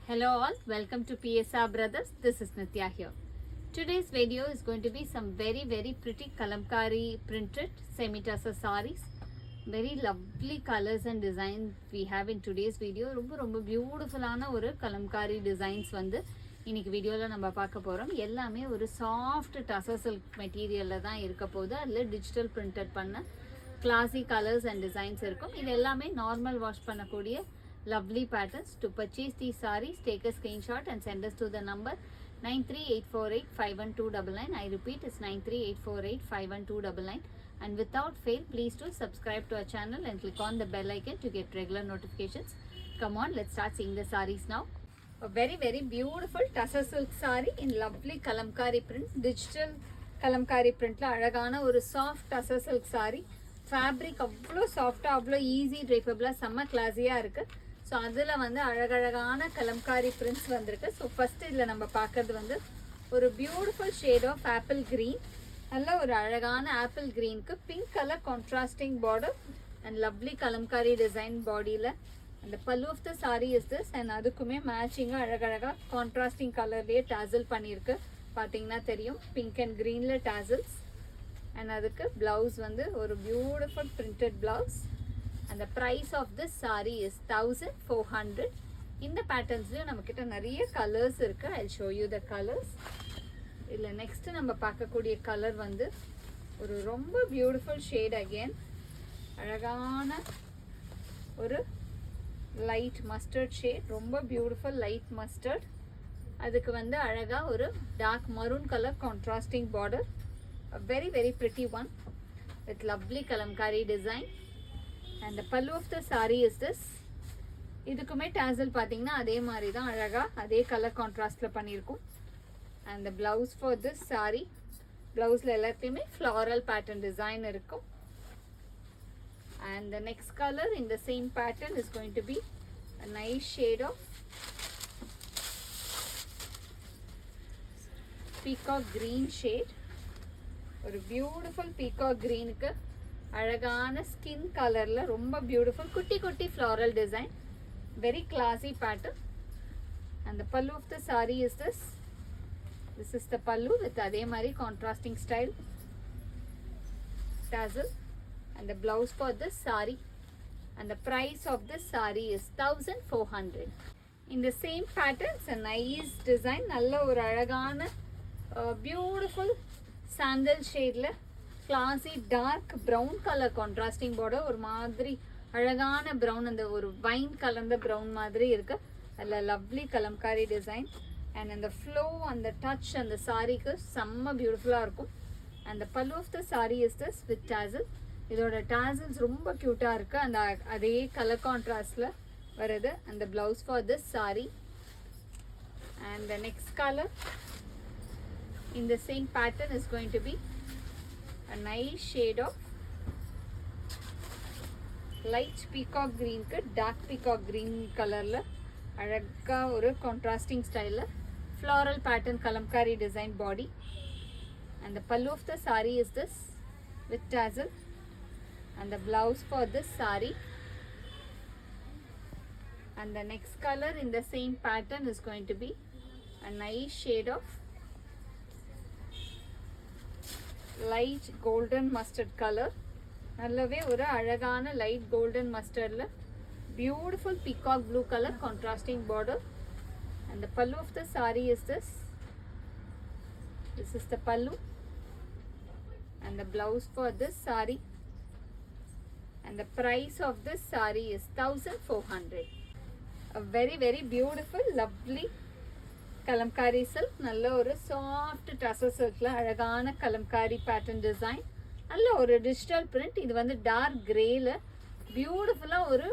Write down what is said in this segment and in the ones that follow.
Hello all, welcome to PSR Brothers. This is Nitya here. Today's video is going to be some very pretty kalamkari printed semi-tussar sarees. Very lovely colors and designs we have in today's video. ரொம்ப பியூட்டிஃபுல்லான ஒரு Kalamkari designs வந்து இன்னைக்கு வீடியோவில் நம்ம பார்க்க போகிறோம். எல்லாமே ஒரு சாஃப்ட் டசர் சில்க் மெட்டீரியலில் தான் இருக்க போகுது. அதில் டிஜிட்டல் பிரிண்டட் பண்ண கிளாசி கலர்ஸ் அண்ட் டிசைன்ஸ் இருக்கும். இது எல்லாமே நார்மல் வாஷ் பண்ணக்கூடிய lovely patterns. To purchase these sarees, take a screenshot and send us to the number 938485129. I repeat, it's 938485129. And without fail, please do subscribe to our channel and click on the bell icon to get regular notifications. Come on, let's start seeing the sarees now. A very beautiful tussar silk saree in lovely kalamkari print. Digital kalamkari print la alagana oru soft tussar silk saree. Fabric avlo soft, avlo easy drapeable, செம்ம classy-ஆ இருக்கு. So அதில் வந்து அழகழகான kalamkari prints வந்திருக்கு. So first இதில் நம்ம பார்க்குறது வந்து ஒரு beautiful shade of apple green. நல்ல ஒரு அழகான ஆப்பிள் க்ரீனுக்கு pink colour contrasting border and lovely kalamkari design பாடியில். அந்த pallu of the sari is this. And அதுக்குமே மேட்சிங்காக அழகழகாக கான்ட்ராஸ்டிங் கலர்லேயே டாசல் பண்ணியிருக்கு. பார்த்தீங்கன்னா தெரியும், பிங்க் அண்ட் க்ரீனில் டாசல்ஸ். அண்ட் அதுக்கு ப்ளவுஸ் வந்து ஒரு beautiful printed blouse. And the price of this saree is 1400. இந்த பேட்டர்ன்ஸ்லயும் நம்ம கிட்ட நிறைய கலர்ஸ் இருக்கு. I'll show you the colors. இல்ல நெக்ஸ்ட் நம்ம பார்க்கக்கூடிய கலர் வந்து ஒரு ரொம்ப பியூட்டிஃபுல் ஷேட். அகைன் அழகான ஒரு லைட் மஸ்டர்ட் ஷேட். ரொம்ப பியூட்டிஃபுல் லைட் மஸ்டர்ட். அதுக்கு வந்து அழகா ஒரு dark maroon colour contrasting border. A very pretty one with lovely kalamkari design. And the pallu of the saree is this. இதுக்குமே டாசல் பார்த்தீங்கன்னா அதே மாதிரி தான் அழகாக அதே கலர் கான்ட்ராஸ்டில் பண்ணியிருக்கும். And the blouse for this saree, ப்ளவுஸில் எல்லாத்தையுமே ஃப்ளாரல் பேட்டர்ன் டிசைன் இருக்கும். And the next color in the same pattern is going to be a nice shade of peacock green shade. ஒரு பியூட்டிஃபுல் பீகாக் க்ரீனுக்கு அழகான ஸ்கின் கலர்ல ரொம்ப பியூட்டிஃபுல் குட்டி floral design. Very classy pattern. And the pallu of the sari is this. This is the pallu with அதே மாதிரி contrasting style tassel. And the blouse for this sari. And the price of this sari is 1400. இந்த same patterns a nice design. நல்ல ஒரு அழகான beautiful sandal ஷேடில் classy dark brown colour contrasting border. ஒரு மாதிரி அழகான ப்ரௌன், அந்த ஒரு வைன் கலர்ந்த ப்ரௌன் மாதிரி இருக்கு. அதில் லவ்லி கலம்காரி டிசைன். அண்ட் அந்த ஃப்ளோ, அந்த டச் அந்த சாரீக்கு செம்ம பியூட்டிஃபுல்லாக இருக்கும். அந்த pallu of the sari is this with tassel. இதோட டாசல்ஸ் ரொம்ப க்யூட்டாக இருக்குது. அந்த அதே கலர் கான்ட்ராஸ்டில் வருது. அந்த blouse for this sari. And the next colour in the same pattern is going to be a nice shade of light peacock green ku dark peacock green color la alaga oru contrasting style la floral pattern kalamkari design body. And the pallu of the saree is this with tassel. And the blouse for this saree. And the next color in the same pattern is going to be a nice shade of light golden mustard colour. நல்லாவே ஒரு அழகான light golden மஸ்டர்டில் beautiful peacock blue colour contrasting border. And the pallu of the sari is this. This is the pallu. And the blouse for this sari. And the price of this sari is 1400. A very beautiful lovely kalamkari silk. நல்ல ஒரு soft tussar சில்க்ல அழகான Kalamkari pattern design. நல்ல ஒரு digital print. இது வந்து dark கிரேல பியூட்டிஃபுல்லாக ஒரு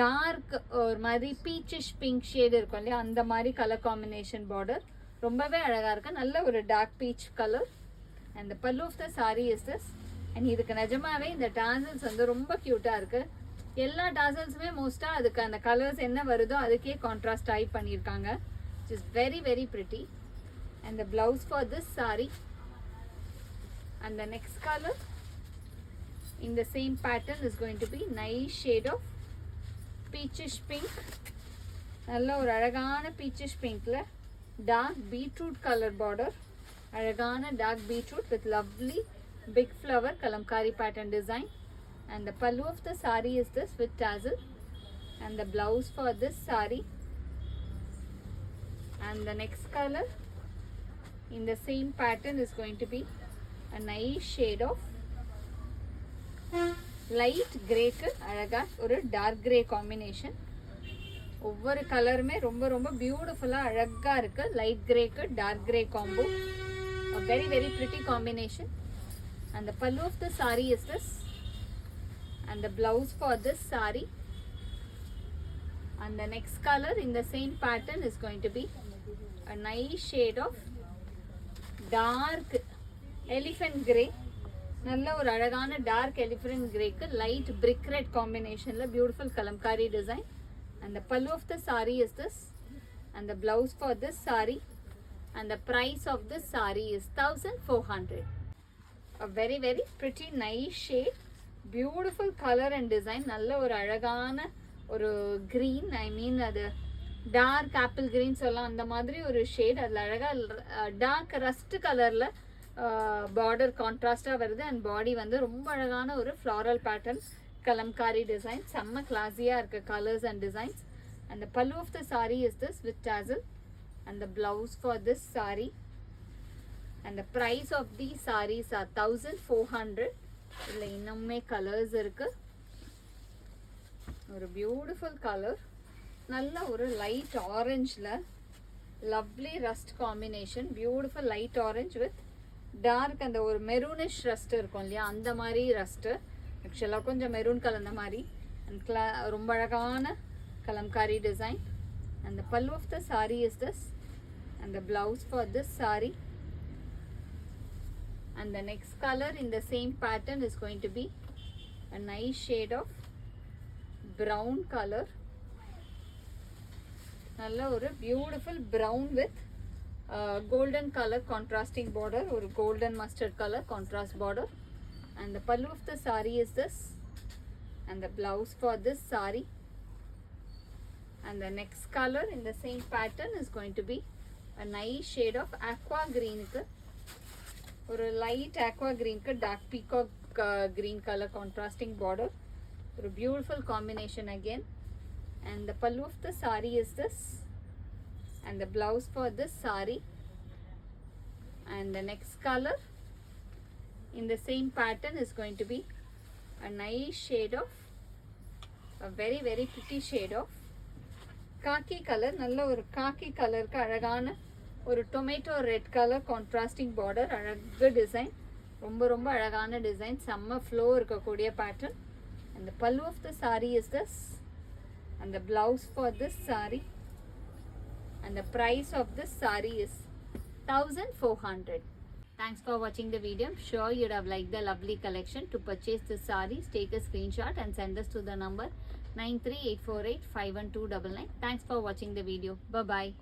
dark ஒரு மாதிரி பீச்சிஷ் பிங்க் ஷேடு இருக்கும் இல்லையா, அந்த மாதிரி கலர் காம்பினேஷன் பார்டர். ரொம்பவே அழகாக இருக்குது. நல்ல ஒரு dark peach colour. And pallu of the sari is this. And இதுக்கு நிஜமாவே இந்த டாசல்ஸ் வந்து ரொம்ப க்யூட்டாக இருக்குது. எல்லா டாசல்ஸுமே மோஸ்ட்டாக அதுக்கு அந்த கலர்ஸ் என்ன வருதோ அதுக்கே கான்ட்ராஸ்ட் டைப் பண்ணியிருக்காங்க. Is very pretty. And the blouse for this saree. And the next color in the same pattern is going to be nice shade of peachish pink. நல்ல ஒரு அழகான பீச்சிஷ் பிங்க்ல டார்க் பீட்ரூட் கலர் பார்டர், அழகான dark beetroot with lovely big flower kalamkari pattern design. And the pallu of the saree is this with tassel, and the blouse for this saree. And the next color in the same pattern is going to be a nice shade of light grey க்கு அழகா ஒரு dark grey combination. ஒவ்வொரு கலருமே ரொம்ப ரொம்ப பியூட்டிஃபுல்லா அழகா இருக்கு. லைட் கிரேக்கு dark grey combo, a very very pretty combination. And the pallu of the saree is this, and the blouse for this saree. And the next color in the same pattern is going to be a nice shade of dark elephant grey. நல்ல ஒரு அழகான dark elephant கிரேக்கு light brick red காம்பினேஷன்ல beautiful kalamkari design. And the pallu of the saree is this, and the blouse for this saree, and the price of this saree is 1400. A very very pretty nice shade, beautiful color and design. நல்ல ஒரு அழகான ஒரு green, I mean அது dark apple green சொல்லலாம், அந்த மாதிரி ஒரு shade. அதில் அழகாக டார்க் ரஸ்ட் கலரில் பார்டர் கான்ட்ராஸ்டாக வருது. அண்ட் பாடி வந்து ரொம்ப அழகான ஒரு ஃப்ளாரல் பேட்டர்ன் கலம்காரி டிசைன். செம்ம கிளாஸியாக இருக்குது colours and designs. And the pallu of the sari is this with tassel, and the blouse for this sari. And the price of the saris are 1400. இதில் இன்னுமே கலர்ஸ் இருக்குது. ஒரு பியூட்டிஃபுல் கலர், நல்ல ஒரு லைட் ஆரஞ்சில் lovely rust combination. Beautiful light orange with dark அந்த ஒரு maroonish rust இருக்கும் இல்லையா, அந்த மாதிரி ரஸ்ட்டு. ஆக்சுவலாக கொஞ்சம் மெரூன் கலந்த மாதிரி. அண்ட் ரொம்ப அழகான Kalamkari design. And the pallu of the sari is this, and the blouse for this sari. And the next color in the same pattern is going to be a nice shade of brown color. நல்ல ஒரு beautiful brown with golden color contrasting border, ஒரு golden mustard color contrast border. And the pallu of the saree is this, and the blouse for this saree. And the next color in the same pattern is going to be a nice shade of aqua green க்கு ஒரு light aqua green க்கு dark peacock green color contrasting border, ஒரு beautiful combination again. And the pallu of the saree is this, and the blouse for this saree. And the next color in the same pattern is going to be a nice shade of a very very pretty shade of khaki color. நல்ல ஒரு khaki கலருக்கு அழகான ஒரு tomato red colour contrasting border. அழகு design, ரொம்ப ரொம்ப அழகான design, செம்ம ஃப்ளோ இருக்கக்கூடிய pattern. And the pallu of the saree is this, and the blouse for this saree. And the price of this saree is 1400. Thanks for watching the video. I'm sure you'd have liked the lovely collection. To purchase the sarees, take a screenshot and send us to the number 938485129. Thanks for watching the video. Bye bye.